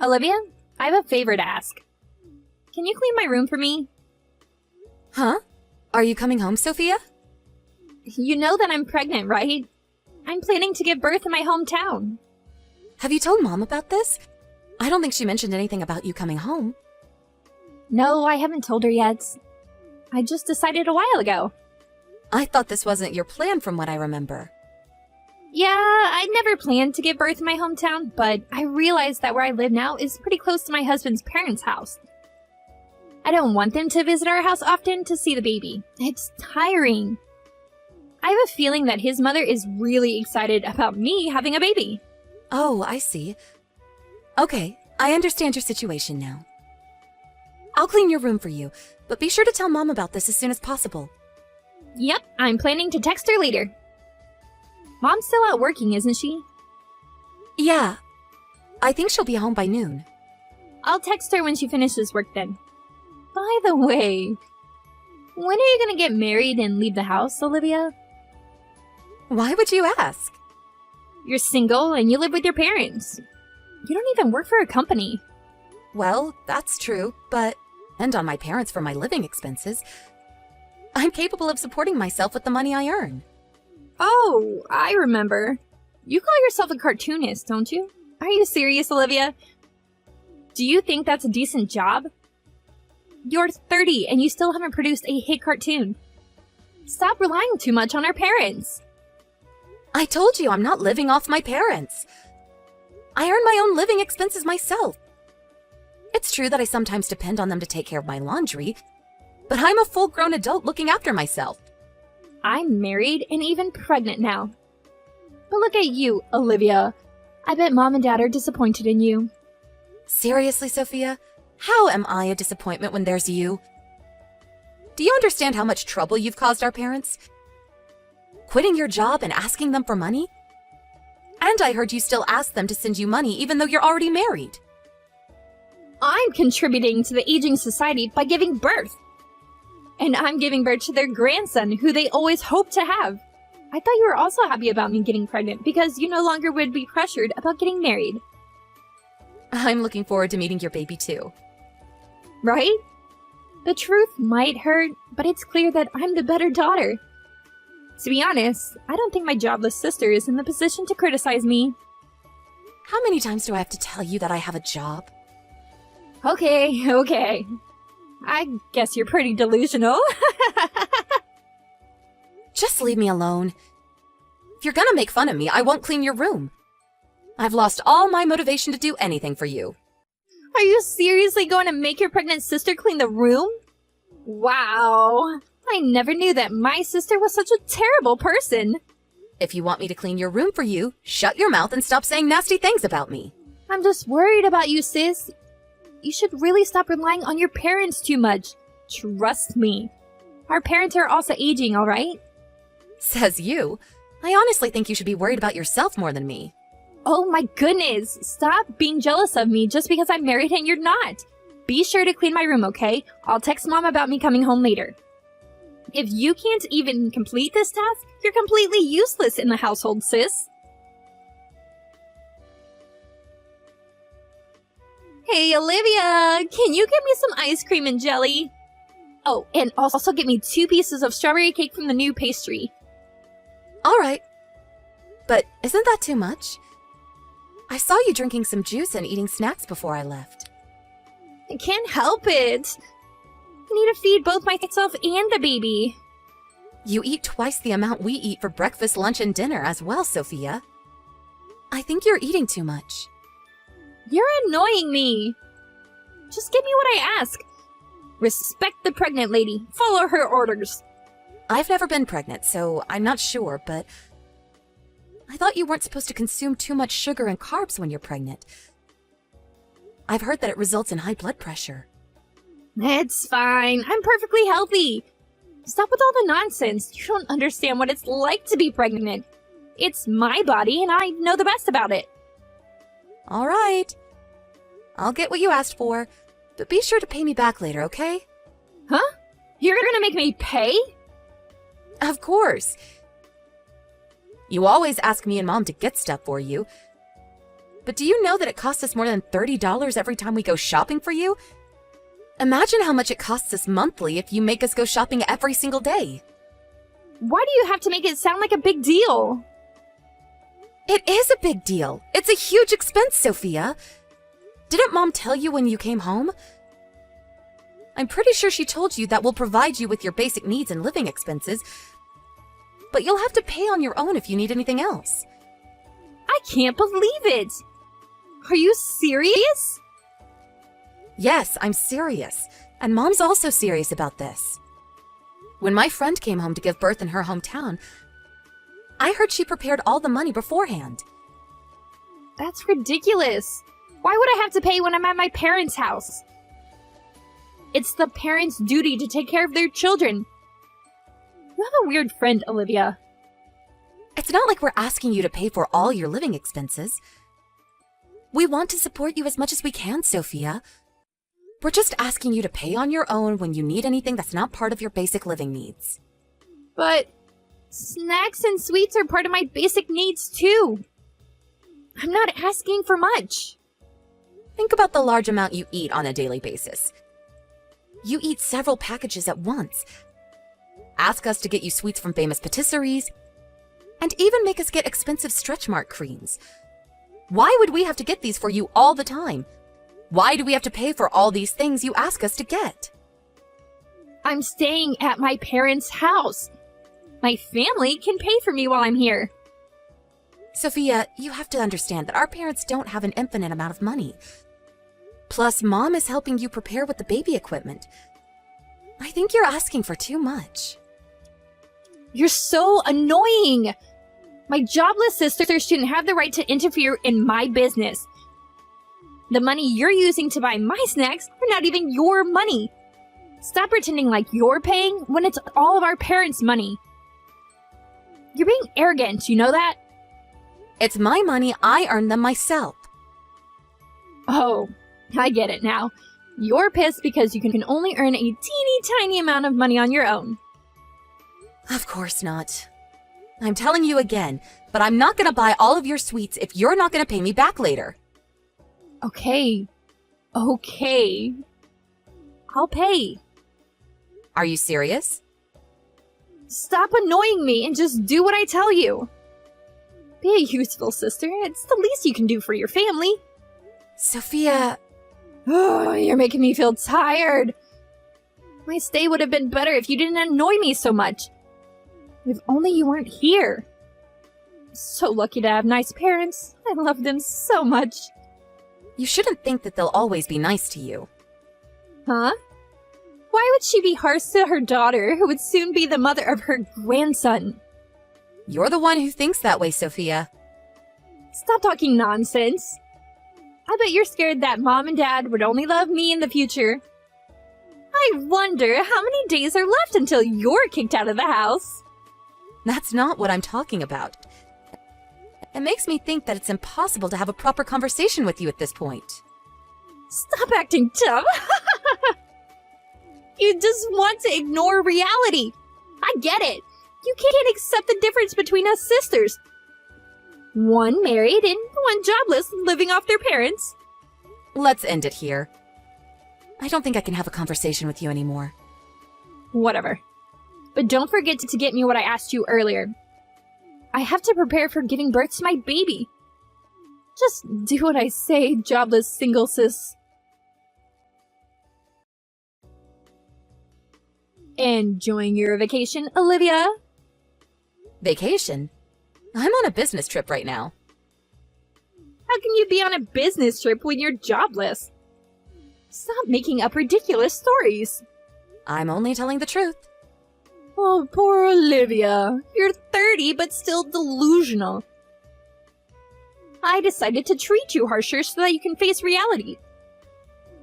Olivia, I have a favor to ask. Can you clean my room for me? Huh? Are you coming home, Sophia? You know that I'm pregnant, right? I'm planning to give birth in my hometown. Have you told Mom about this? I don't think she mentioned anything about you coming home. No, I haven't told her yet. I just decided a while ago. I thought this wasn't your plan from what I remember. Yeah, I never planned to give birth in my hometown, but I realized that where I live now is pretty close to my husband's parents' house. I don't want them to visit our house often to see the baby. It's tiring. I have a feeling that his mother is really excited about me having a baby. Oh, I see. Okay, I understand your situation now. I'll clean your room for you, but be sure to tell Mom about this as soon as possible. Yep, I'm planning to text her later. Mom's still out working, isn't she? Yeah. I think she'll be home by noon. I'll text her when she finishes work then. By the way, when are you gonna get married and leave the house, Olivia? Why would you ask? You're single and you live with your parents. You don't even work for a company. Well, that's true, but depend on my parents for my living expenses. I'm capable of supporting myself with the money I earn. Oh, I remember. You call yourself a cartoonist, don't you? Are you serious, Olivia? Do you think that's a decent job? You're 30 and you still haven't produced a hit cartoon. Stop relying too much on our parents. I told you I'm not living off my parents. I earn my own living expenses myself. It's true that I sometimes depend on them to take care of my laundry, but I'm a full-grown adult looking after myself. I'm married and even pregnant now. But look at you, Olivia. I bet Mom and Dad are disappointed in you. Seriously, Sophia? How am I a disappointment when there's you? Do you understand how much trouble you've caused our parents? Quitting your job and asking them for money? And I heard you still ask them to send you money even though you're already married. I'm contributing to the aging society by giving birth. And I'm giving birth to their grandson, who they always hoped to have. I thought you were also happy about me getting pregnant because you no longer would be pressured about getting married. I'm looking forward to meeting your baby too. Right? The truth might hurt, but it's clear that I'm the better daughter. To be honest, I don't think my jobless sister is in the position to criticize me. How many times do I have to tell you that I have a job? Okay. I guess you're pretty delusional. Just leave me alone. If you're gonna make fun of me, I won't clean your room. I've lost all my motivation to do anything for you. Are you seriously going to make your pregnant sister clean the room? Wow. I never knew that my sister was such a terrible person. If you want me to clean your room for you, shut your mouth and stop saying nasty things about me. I'm just worried about you, sis. You should really stop relying on your parents too much. Trust me. Our parents are also aging, all right? Says you. I honestly think you should be worried about yourself more than me. Oh my goodness. Stop being jealous of me just because I'm married and you're not. Be sure to clean my room, okay? I'll text Mom about me coming home later. If you can't even complete this task, you're completely useless in the household, sis. Hey, Olivia, can you get me some ice cream and jelly? Oh, and also get me 2 pieces of strawberry cake from the new pastry. All right. But isn't that too much? I saw you drinking some juice and eating snacks before I left. I can't help it. I need to feed both myself and the baby. You eat twice the amount we eat for breakfast, lunch, and dinner as well, Sophia. I think you're eating too much. You're annoying me. Just give me what I ask. Respect the pregnant lady. Follow her orders. I've never been pregnant, so I'm not sure, but I thought you weren't supposed to consume too much sugar and carbs when you're pregnant. I've heard that it results in high blood pressure. It's fine. I'm perfectly healthy. Stop with all the nonsense. You don't understand what it's like to be pregnant. It's my body, and I know the best about it. All right. I'll get what you asked for, but be sure to pay me back later, okay? Huh? You're gonna make me pay? Of course. You always ask me and Mom to get stuff for you, but but do you know that it costs us more than $30 every time we go shopping for you? Imagine how much it costs us monthly if you make us go shopping every single day. Why do you have to make it sound like a big deal? It is a big deal. It's a huge expense, Sophia. Didn't Mom tell you when you came home? I'm pretty sure she told you that we'll provide you with your basic needs and living expenses, but you'll have to pay on your own if you need anything else. I can't believe it! Are you serious? Yes, I'm serious, and Mom's also serious about this. When my friend came home to give birth in her hometown, I heard she prepared all the money beforehand. That's ridiculous. Why would I have to pay when I'm at my parents' house? It's the parents' duty to take care of their children. You have a weird friend, Olivia. It's not like we're asking you to pay for all your living expenses. We want to support you as much as we can, Sophia. We're just asking you to pay on your own when you need anything that's not part of your basic living needs. But snacks and sweets are part of my basic needs, too. I'm not asking for much. Think about the large amount you eat on a daily basis. You eat several packages at once. Ask us to get you sweets from famous patisseries, and even make us get expensive stretch mark creams. Why would we have to get these for you all the time? Why do we have to pay for all these things you ask us to get? I'm staying at my parents' house. My family can pay for me while I'm here. Sophia, you have to understand that our parents don't have an infinite amount of money. Plus, Mom is helping you prepare with the baby equipment. I think you're asking for too much. You're so annoying! My jobless sister shouldn't have the right to interfere in my business. The money you're using to buy my snacks are not even your money. Stop pretending like you're paying when it's all of our parents' money. You're being arrogant, you know that? It's my money. I earned them myself. Oh, I get it now. You're pissed because you can only earn a teeny tiny amount of money on your own. Of course not. I'm telling you again, but I'm not gonna buy all of your sweets if you're not gonna pay me back later. Okay. I'll pay. Are you serious? Stop annoying me and just do what I tell you. Be a useful sister. It's the least you can do for your family. Sophia... Oh, you're making me feel tired. My stay would have been better if you didn't annoy me so much. If only you weren't here. I'm so lucky to have nice parents. I love them so much. You shouldn't think that they'll always be nice to you. Huh? Why would she be harsh to her daughter, who would soon be the mother of her grandson? You're the one who thinks that way, Sophia. Stop talking nonsense. I bet you're scared that Mom and Dad would only love me in the future. I wonder how many days are left until you're kicked out of the house. That's not what I'm talking about. It makes me think that it's impossible to have a proper conversation with you at this point. Stop acting dumb. You just want to ignore reality. I get it. You can't accept the difference between us sisters. One married and one jobless, living off their parents. Let's end it here. I don't think I can have a conversation with you anymore. Whatever. But don't forget to get me what I asked you earlier. I have to prepare for giving birth to my baby. Just do what I say, jobless single sis. Enjoying your vacation, Olivia? Vacation? I'm on a business trip right now. How can you be on a business trip when you're jobless? Stop making up ridiculous stories. I'm only telling the truth. Oh, poor Olivia. You're 30, but still delusional. I decided to treat you harsher so that you can face reality.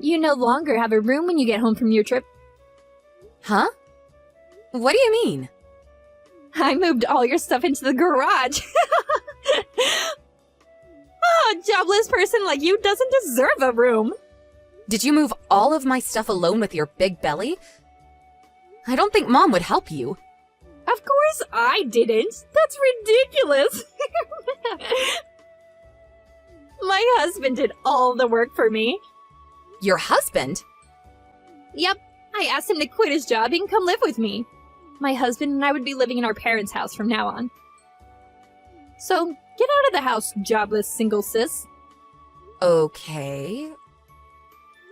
You no longer have a room when you get home from your trip. Huh? What do you mean? I moved all your stuff into the garage. Oh, a jobless person like you doesn't deserve a room. Did you move all of my stuff alone with your big belly? I don't think Mom would help you. Of course I didn't. That's ridiculous. My husband did all the work for me. Your husband? Yep, I asked him to quit his job and come live with me. My husband and I would be living in our parents' house from now on. So, get out of the house, jobless single sis. Okay.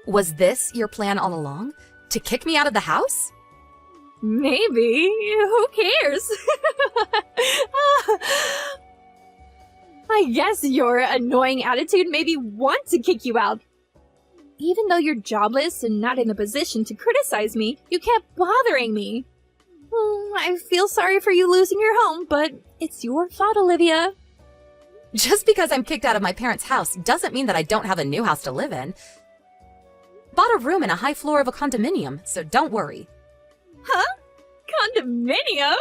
Was this your plan all along? To kick me out of the house? Maybe. Who cares? I guess your annoying attitude made me want to kick you out. Even though you're jobless and not in a position to criticize me, you kept bothering me. I feel sorry for you losing your home, but it's your fault, Olivia. Just because I'm kicked out of my parents' house doesn't mean that I don't have a new house to live in. Bought a room in a high floor of a condominium, so don't worry. Huh? Condominium?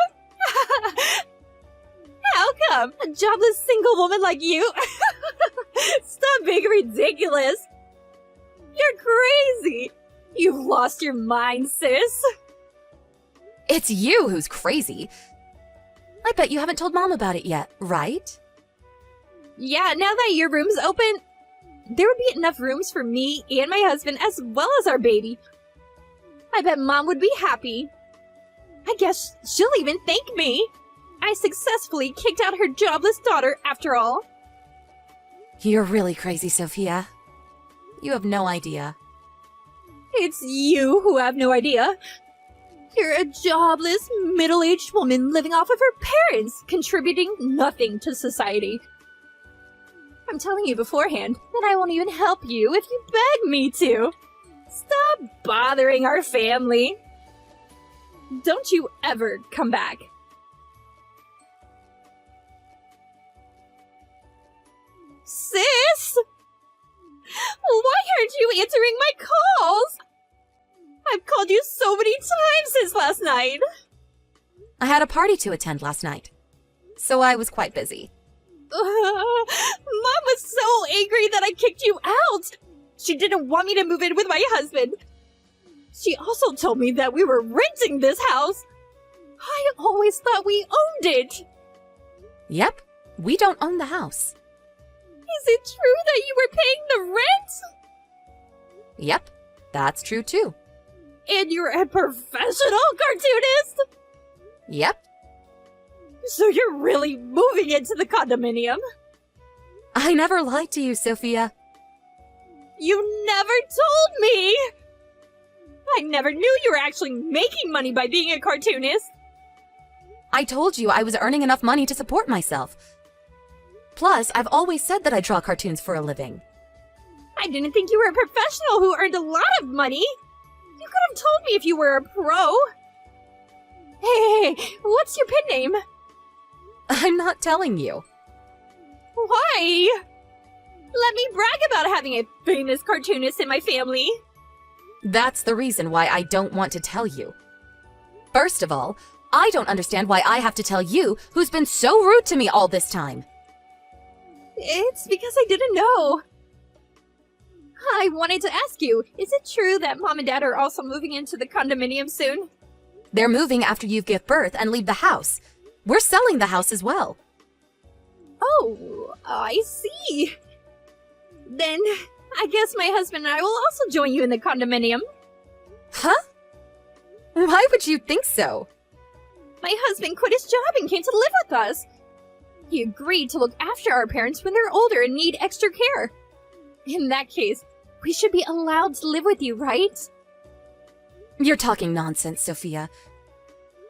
How come? A jobless single woman like you? Stop being ridiculous. You're crazy. You've lost your mind, sis. It's you who's crazy. I bet you haven't told Mom about it yet, right? Yeah, now that your room's open, there would be enough rooms for me and my husband as well as our baby. I bet Mom would be happy. I guess she'll even thank me. I successfully kicked out her jobless daughter after all. You're really crazy, Sophia. You have no idea. It's you who have no idea. You're a jobless, middle-aged woman living off of her parents, contributing nothing to society. I'm telling you beforehand that I won't even help you if you beg me to. Stop bothering our family. Don't you ever come back. Sis! Why aren't you answering my calls? I've called you so many times since last night. I had a party to attend last night, so I was quite busy. Mom was so angry that I kicked you out. She didn't want me to move in with my husband. She also told me that we were renting this house. I always thought we owned it. Yep, we don't own the house. Is it true that you were paying the rent? Yep, that's true too. And you're a professional cartoonist? Yep. So you're really moving into the condominium? I never lied to you, Sophia. You never told me! I never knew you were actually making money by being a cartoonist. I told you I was earning enough money to support myself. Plus, I've always said that I draw cartoons for a living. I didn't think you were a professional who earned a lot of money. You could have told me if you were a pro. Hey, what's your pen name? I'm not telling you. Why? Let me brag about having a famous cartoonist in my family. That's the reason why I don't want to tell you. First of all, I don't understand why I have to tell you, who's been so rude to me all this time. It's because I didn't know. I wanted to ask you, is it true that Mom and Dad are also moving into the condominium soon? They're moving after you give birth and leave the house. We're selling the house as well. Oh, I see. Then, I guess my husband and I will also join you in the condominium. Huh? Why would you think so? My husband quit his job and came to live with us. He agreed to look after our parents when they're older and need extra care. In that case, we should be allowed to live with you, right? You're talking nonsense, Sophia.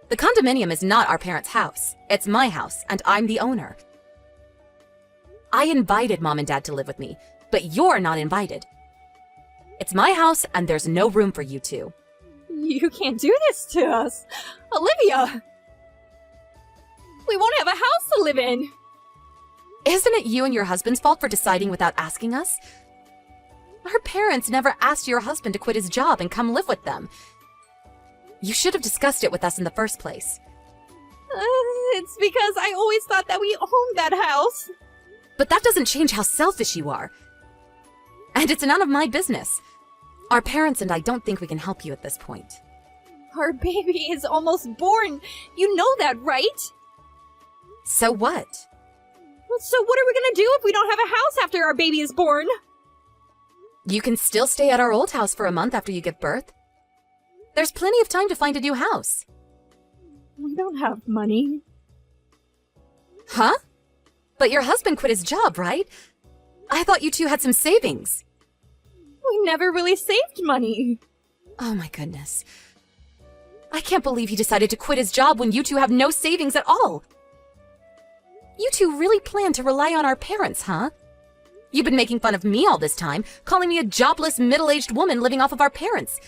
The condominium is not our parents' house. It's my house, and I'm the owner. I invited Mom and Dad to live with me, but you're not invited. It's my house, and there's no room for you two. You can't do this to us. Olivia! We won't have a house to live in. Isn't it you and your husband's fault for deciding without asking us? Our parents never asked your husband to quit his job and come live with them. You should have discussed it with us in the first place. It's because I always thought that we owned that house. But that doesn't change how selfish you are. And it's none of my business. Our parents and I don't think we can help you at this point. Our baby is almost born. You know that, right? So what? So what are we gonna do if we don't have a house after our baby is born? You can still stay at our old house for a month after you give birth. There's plenty of time to find a new house. We don't have money. Huh? But your husband quit his job, right? I thought you two had some savings. We never really saved money. Oh my goodness. I can't believe he decided to quit his job when you two have no savings at all. You two really plan to rely on our parents, huh? You've been making fun of me all this time, calling me a jobless, middle-aged woman living off of our parents.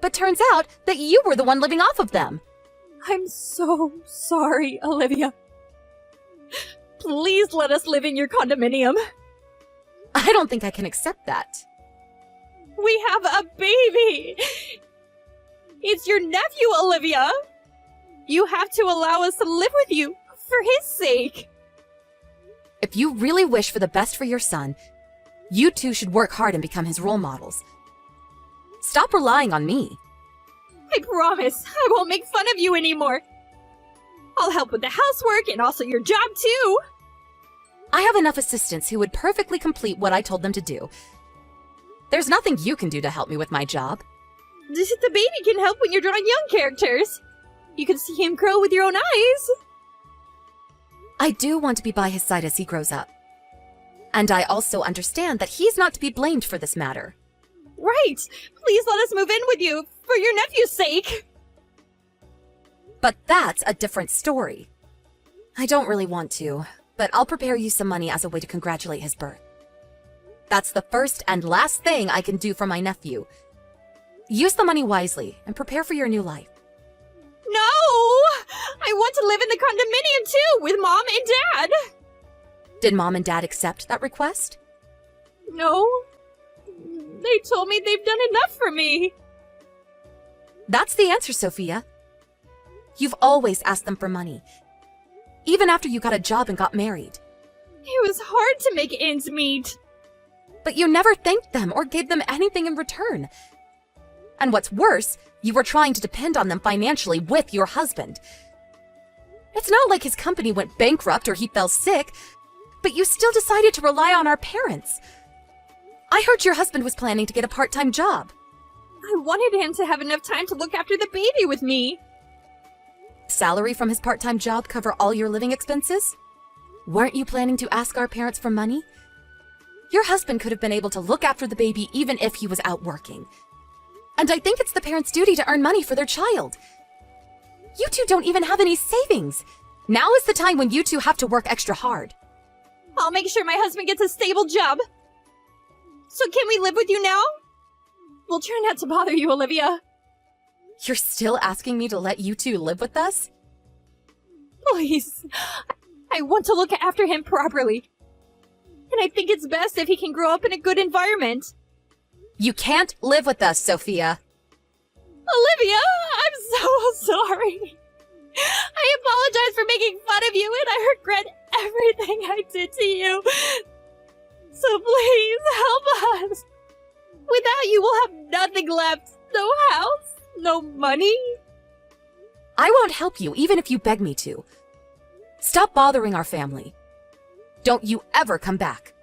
But turns out that you were the one living off of them. I'm so sorry, Olivia. Please let us live in your condominium. I don't think I can accept that. We have a baby! It's your nephew, Olivia! You have to allow us to live with you, for his sake. If you really wish for the best for your son, you two should work hard and become his role models. Stop relying on me. I promise, I won't make fun of you anymore. I'll help with the housework and also your job too. I have enough assistants who would perfectly complete what I told them to do. There's nothing you can do to help me with my job. The baby can help when you're drawing young characters. You can see him grow with your own eyes. I do want to be by his side as he grows up. And I also understand that he's not to be blamed for this matter. Right! Please let us move in with you, for your nephew's sake! But that's a different story. I don't really want to, but I'll prepare you some money as a way to congratulate his birth. That's the first and last thing I can do for my nephew. Use the money wisely and prepare for your new life. No! I want to live in the condominium too, with Mom and Dad! Did Mom and Dad accept that request? No. They told me they've done enough for me. That's the answer, Sophia. You've always asked them for money, even after you got a job and got married. It was hard to make ends meet. But you never thanked them or gave them anything in return. And what's worse, you were trying to depend on them financially with your husband. It's not like his company went bankrupt or he fell sick, but you still decided to rely on our parents. I heard your husband was planning to get a part-time job. I wanted him to have enough time to look after the baby with me. Salary from his part-time job cover all your living expenses? Weren't you planning to ask our parents for money? Your husband could have been able to look after the baby even if he was out working. And I think it's the parents' duty to earn money for their child. You two don't even have any savings. Now is the time when you two have to work extra hard. I'll make sure my husband gets a stable job. So can we live with you now? We'll try not to bother you, Olivia. You're still asking me to let you two live with us? Please. I want to look after him properly. And I think it's best if he can grow up in a good environment. You can't live with us, Sophia. Olivia, I'm so sorry. I apologize for making fun of you, and I regret everything I did to you. So please, help us. Without you, we'll have nothing left. No house, no money. I won't help you, even if you beg me to. Stop bothering our family. Don't you ever come back.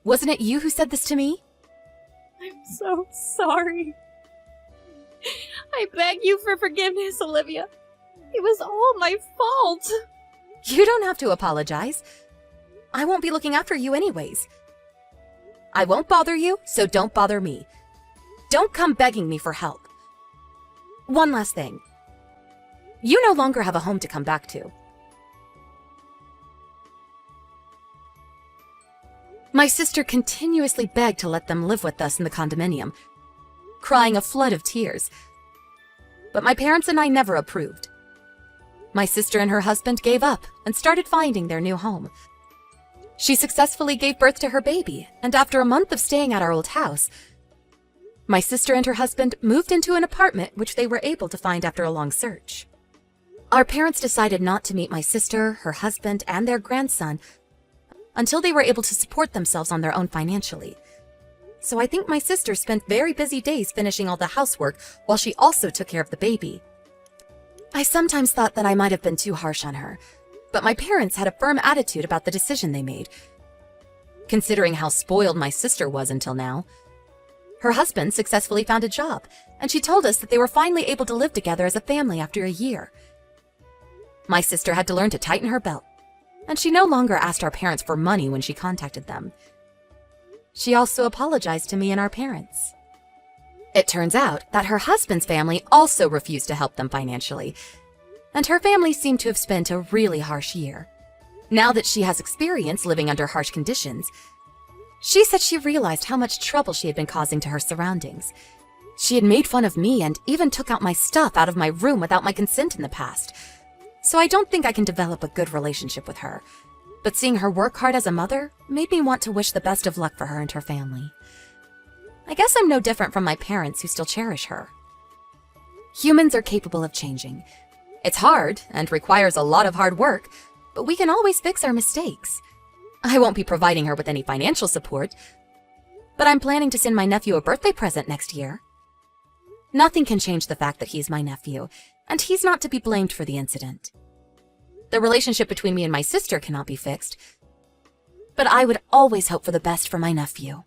Wasn't it you who said this to me? I'm so sorry. I beg you for forgiveness, Olivia. It was all my fault. You don't have to apologize. I won't be looking after you anyways. I won't bother you, so don't bother me. Don't come begging me for help. One last thing. You no longer have a home to come back to. My sister continuously begged to let them live with us in the condominium, crying a flood of tears. But my parents and I never approved. My sister and her husband gave up and started finding their new home. She successfully gave birth to her baby, and after a month of staying at our old house, my sister and her husband moved into an apartment which they were able to find after a long search. Our parents decided not to meet my sister, her husband, and their grandson until they were able to support themselves on their own financially. So I think my sister spent very busy days finishing all the housework while she also took care of the baby. I sometimes thought that I might have been too harsh on her, but my parents had a firm attitude about the decision they made, considering how spoiled my sister was until now. Her husband successfully found a job, and she told us that they were finally able to live together as a family after a year. My sister had to learn to tighten her belt, and she no longer asked our parents for money when she contacted them. She also apologized to me and our parents. It turns out that her husband's family also refused to help them financially, and her family seemed to have spent a really harsh year. Now that she has experience living under harsh conditions, she said she realized how much trouble she had been causing to her surroundings. She had made fun of me and even took out my stuff out of my room without my consent in the past. So I don't think I can develop a good relationship with her. But seeing her work hard as a mother made me want to wish the best of luck for her and her family. I guess I'm no different from my parents who still cherish her. Humans are capable of changing. It's hard and requires a lot of hard work, but we can always fix our mistakes. I won't be providing her with any financial support, but I'm planning to send my nephew a birthday present next year. Nothing can change the fact that he's my nephew, and he's not to be blamed for the incident. The relationship between me and my sister cannot be fixed, but I would always hope for the best for my nephew.